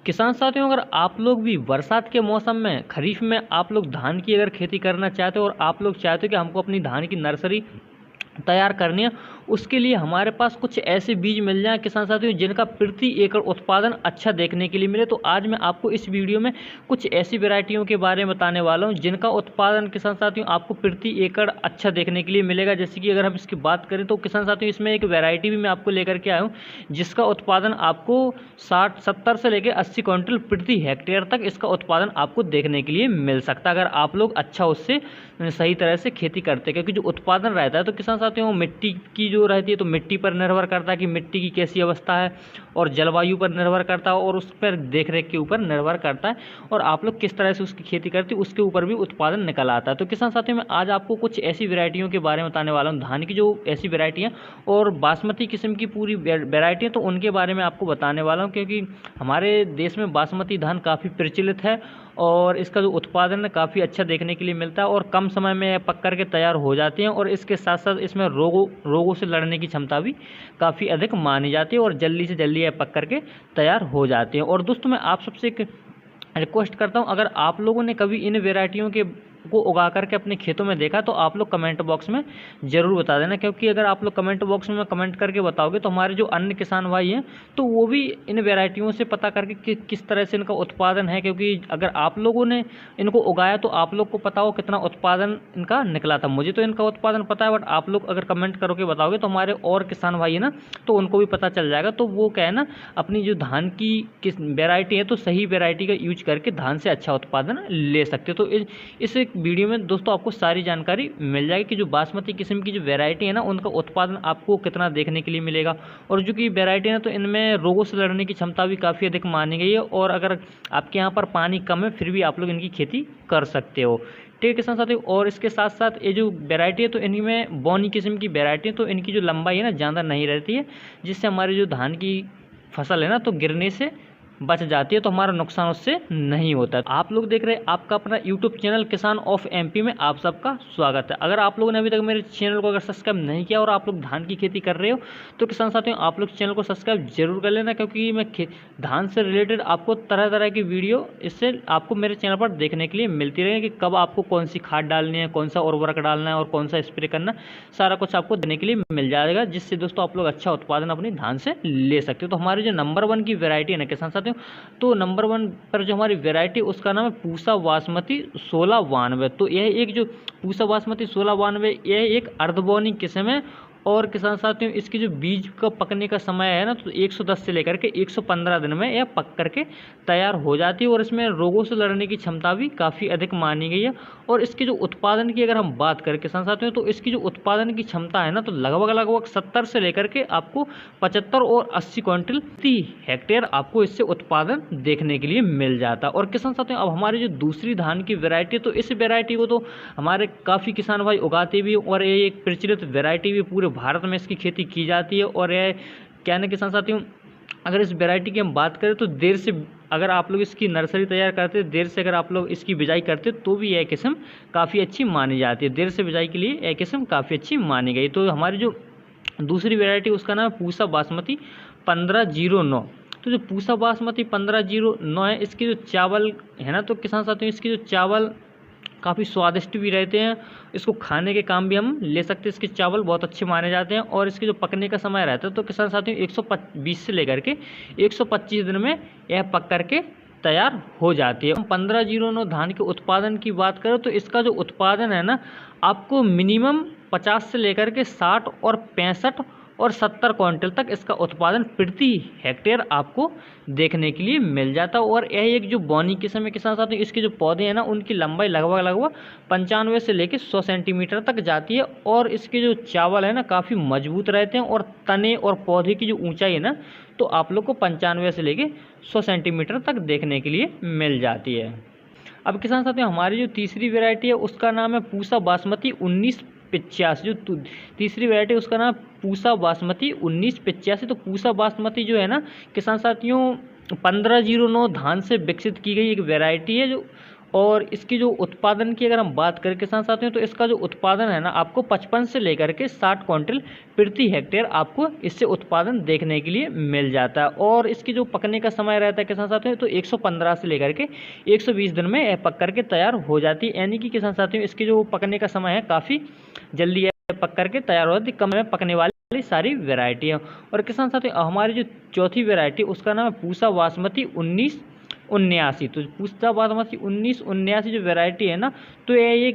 किसान साथियों, अगर आप लोग भी बरसात के मौसम में खरीफ में आप लोग धान की अगर खेती करना चाहते हो और आप लोग चाहते हो कि हमको अपनी धान की नर्सरी तैयार करनी है, उसके लिए हमारे पास कुछ ऐसे बीज मिल जाएं किसान साथियों जिनका प्रति एकड़ उत्पादन अच्छा देखने के लिए मिले। तो आज मैं आपको इस वीडियो में कुछ ऐसी वैरायटियों के बारे में बताने वाला हूं जिनका उत्पादन किसान साथियों आपको प्रति एकड़ अच्छा देखने के लिए मिलेगा। जैसे कि अगर हम इसकी बात करें तो किसान साथियों इसमें एक वैरायटी भी मैं आपको लेकर के आया हूँ जिसका उत्पादन आपको 60-70 से लेकर 80 क्विंटल प्रति हेक्टेयर तक इसका उत्पादन आपको देखने के लिए मिल सकता है अगर आप लोग अच्छा उससे सही तरह से खेती करते हैं। क्योंकि जो उत्पादन रहता है तो किसान साथियों मिट्टी की जो रहती है तो मिट्टी पर निर्भर करता है कि मिट्टी की कैसी अवस्था है, और जलवायु पर निर्भर करता है, और उस पर देख रेख के ऊपर निर्भर करता है, और आप लोग किस तरह से उसकी खेती करते हैं उसके ऊपर भी उत्पादन निकल आता है। तो किसान साथियों मैं आज आपको कुछ ऐसी वैरायटियों के बारे में बताने वाला हूँ, धान की जो ऐसी वैरायटी हैं और बासमती किस्म की पूरी वैरायटी है तो उनके बारे में आपको बताने वाला हूँ। क्योंकि हमारे देश में बासमती धान काफ़ी प्रचलित है और इसका जो उत्पादन है काफ़ी अच्छा देखने के लिए मिलता है और कम समय में पक कर के तैयार हो जाती हैं, और इसके साथ साथ इसमें रोगों से लड़ने की क्षमता भी काफ़ी अधिक मानी जाती है और जल्दी से जल्दी पक कर के तैयार हो जाती हैं। और दोस्तों मैं आप सबसे एक रिक्वेस्ट करता हूं, अगर आप लोगों ने कभी इन वेराइटियों के को उगा करके अपने खेतों में देखा तो आप लोग कमेंट बॉक्स में ज़रूर बता देना। क्योंकि अगर आप लोग कमेंट बॉक्स में कमेंट करके बताओगे तो हमारे जो अन्य किसान भाई हैं तो वो भी इन वेराइटियों से पता करके किस तरह से इनका उत्पादन है, क्योंकि अगर आप लोगों ने इनको उगाया तो आप लोग को पता हो कितना उत्पादन इनका निकला था। मुझे तो इनका उत्पादन पता है, बट आप लोग अगर कमेंट करोगे बताओगे तो हमारे और किसान भाई है ना तो उनको भी पता चल जाएगा। तो वो क्या है ना, अपनी जो धान की किस वेराइटी है तो सही वेराइटी का यूज करके धान से अच्छा उत्पादन ले सकते। तो इस वीडियो में दोस्तों आपको सारी जानकारी मिल जाएगी कि जो बासमती किस्म की जो वैरायटी है ना उनका उत्पादन आपको कितना देखने के लिए मिलेगा, और जो कि वैरायटी है तो इनमें रोगों से लड़ने की क्षमता भी काफ़ी अधिक मानी गई है, और अगर आपके यहाँ पर पानी कम है फिर भी आप लोग इनकी खेती कर सकते हो। ठीक है किसान साथियों, और इसके साथ साथ ये जो वैरायटी है तो इनमें बौनी किस्म की वैरायटी है तो इनकी जो लंबाई है ना ज़्यादा नहीं रहती है, जिससे हमारी जो धान की फसल है ना तो गिरने से बच जाती है, तो हमारा नुकसान उससे नहीं होता है। आप लोग देख रहे हैं आपका अपना यूट्यूब चैनल किसान ऑफ एमपी में आप सबका स्वागत है। अगर आप लोगों ने अभी तक मेरे चैनल को अगर सब्सक्राइब नहीं किया और आप लोग धान की खेती कर रहे हो तो किसान साथियों आप लोग चैनल को सब्सक्राइब जरूर कर लेना, क्योंकि मैं धान से रिलेटेड आपको तरह तरह की वीडियो इससे आपको मेरे चैनल पर देखने के लिए मिलती रहेगी कि कब आपको कौन सी खाद डालनी है, कौन सा उर्वरक डालना है और कौन सा स्प्रे करना, सारा कुछ आपको देने के लिए मिल जाएगा, जिससे दोस्तों आप लोग अच्छा उत्पादन अपनी धान से ले सकते हो। तो हमारी जो नंबर 1 की वैरायटी है ना किसान साथियों, तो नंबर 1 पर जो हमारी वैरायटी उसका नाम है पूसा बासमती 1692। तो यह एक जो पूसा बासमती 1692 यह एक अर्धबौनी किस्म है, और किसान साथियों इसकी जो बीज का पकने का समय है ना तो 110 से लेकर के 115 दिन में यह पक करके तैयार हो जाती है, और इसमें रोगों से लड़ने की क्षमता भी काफ़ी अधिक मानी गई है। और इसके जो उत्पादन की अगर हम बात करें किसान साथियों तो इसकी जो उत्पादन की क्षमता है ना तो लगभग 70 से लेकर के आपको 75 और 80 क्विंटल प्रति हेक्टेयर आपको इससे उत्पादन देखने के लिए मिल जाता है। और किसान साथियों अब हमारी जो दूसरी धान की वैरायटी तो इस वैरायटी को तो हमारे काफ़ी किसान भाई उगाते भी, और ये एक प्रचलित वैरायटी भी पूरे भारत में इसकी खेती की जाती है। और यह क्या है किसान साथियों, अगर इस वैरायटी की हम बात करें तो देर से अगर आप लोग इसकी नर्सरी तैयार करते, देर से अगर आप लोग इसकी बिजाई करते तो भी यह किस्म काफ़ी अच्छी मानी जाती है। देर से बिजाई के लिए यह किस्म काफ़ी अच्छी मानी गई। तो हमारी जो दूसरी वैरायटी उसका नाम है पूसा बासमती 1509। तो जो पूसा बासमती 1509 है इसकी जो चावल है ना तो किसान साथियों इसकी जो चावल काफ़ी स्वादिष्ट भी रहते हैं, इसको खाने के काम भी हम ले सकते हैं। इसके चावल बहुत अच्छे माने जाते हैं, और इसके जो पकने का समय रहता है तो किसान साथियों 120 से लेकर के 125 दिन में यह पक करके तैयार हो जाती है। हम 1509 धान के उत्पादन की बात करें तो इसका जो उत्पादन है ना आपको मिनिमम 50 से लेकर के 60 और 65 और 70 क्विंटल तक इसका उत्पादन प्रति हेक्टेयर आपको देखने के लिए मिल जाता है। और यह एक जो बौनी किस्म है किसान साथियों इसके जो पौधे हैं ना उनकी लंबाई लगभग 95 से लेकर 100 सेंटीमीटर तक जाती है, और इसके जो चावल है ना काफ़ी मजबूत रहते हैं, और तने और पौधे की जो ऊंचाई है ना तो आप लोग को 95 से लेकर 100 सेंटीमीटर तक देखने के लिए मिल जाती है। अब किसान साथियों हमारी जो तीसरी वैरायटी है उसका नाम है पूसा बासमती 1985। जो तीसरी वैरायटी उसका नाम पूसा बासमती 1985। तो पूसा बासमती जो है ना किसान साथियों 1509 धान से विकसित की गई एक वैरायटी है जो, और इसकी जो उत्पादन की अगर हम बात करें किसान साथियों, तो इसका जो उत्पादन है ना आपको 55 से लेकर के 60 क्विंटल प्रति हेक्टेयर आपको इससे उत्पादन देखने के लिए मिल जाता है। और इसकी जो पकने का समय रहता है किसान साथियों, तो 115 से लेकर के 120 दिन में पक करके तैयार हो जाती है। यानी कि किसान साथियों इसकी जो पकने का समय है काफ़ी जल्दी पक करके तैयार हो जाती है, कम में पकने वाली सारी वेराइटी है। और किसान साथियों हमारी जो चौथी वेराइटी उसका नाम है पूसा बासमती 1979। तो पूसा बासमती 1979 जो वेराइटी है ना, तो ये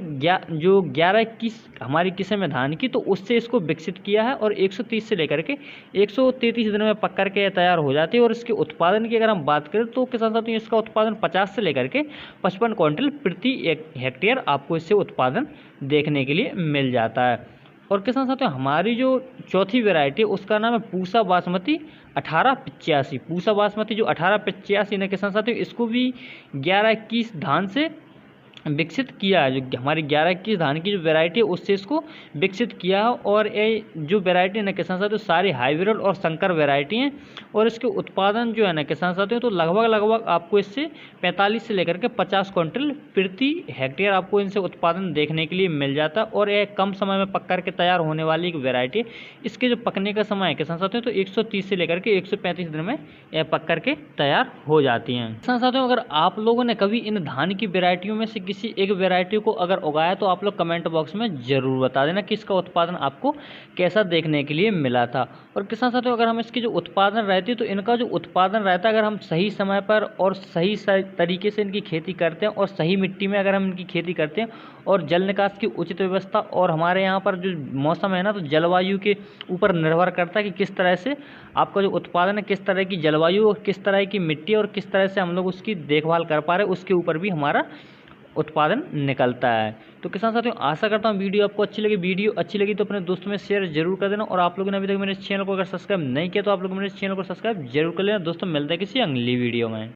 जो 11-21 हमारी किस्म है धान की, तो उससे इसको विकसित किया है और 130 से लेकर के 133 दिन में पक करके तैयार हो जाती है। और इसके उत्पादन की अगर हम बात करें तो किसान साथियों इसका उत्पादन 50 से लेकर के 55 क्विंटल प्रति हेक्टेयर आपको इससे उत्पादन देखने के लिए मिल जाता है। और किसान साथियों हमारी जो चौथी वेराइटी है उसका नाम है पूसा बासमती 1885। पूसा बासमती जो 1885 ना किसान साथियों, इसको भी 11-21 धान से विकसित किया है। जो हमारी 11-21 धान की जो वैरायटी है उससे इसको विकसित किया है। और ये जो वैरायटी है ना किसान साथियों सारी हाइब्रिड और संकर वैरायटी हैं। और इसके उत्पादन जो है ना किसान साथियों, तो लगभग आपको इससे 45 से लेकर के 50 क्विंटल प्रति हेक्टेयर आपको इनसे उत्पादन देखने के लिए मिल जाता है। और यह कम समय में पक करके तैयार होने वाली एक वैरायटी है। इसके जो पकने का समय है किसान साथियों, तो 130 से लेकर के 135 दिन में यह पक करके तैयार हो जाती हैं। किसान साथियों अगर आप लोगों ने कभी इन धान की वैरायटियों में से किसी एक वैरायटी को अगर उगाया तो आप लोग कमेंट बॉक्स में ज़रूर बता देना कि इसका उत्पादन आपको कैसा देखने के लिए मिला था। और किसान साथियों अगर हम इसकी जो उत्पादन रहती है, तो इनका जो उत्पादन रहता है अगर हम सही समय पर और सही तरीके से इनकी खेती करते हैं और सही मिट्टी में अगर हम इनकी खेती करते हैं और जल निकास की उचित व्यवस्था, और हमारे यहाँ पर जो मौसम है ना, तो जलवायु के ऊपर निर्भर करता है कि किस तरह से आपका जो उत्पादन है, किस तरह की जलवायु और किस तरह की मिट्टी और किस तरह से हम लोग उसकी देखभाल कर पा रहे हैं, उसके ऊपर भी हमारा उत्पादन निकलता है। तो किसान साथियों आशा करता हूँ वीडियो आपको अच्छी लगी। वीडियो अच्छी लगी तो अपने दोस्तों में शेयर जरूर कर देना। और आप लोगों ने अभी तक मेरे चैनल को अगर सब्सक्राइब नहीं किया तो आप लोग मेरे चैनल को सब्सक्राइब जरूर कर लेना। दोस्तों मिलते हैं किसी अगली वीडियो में।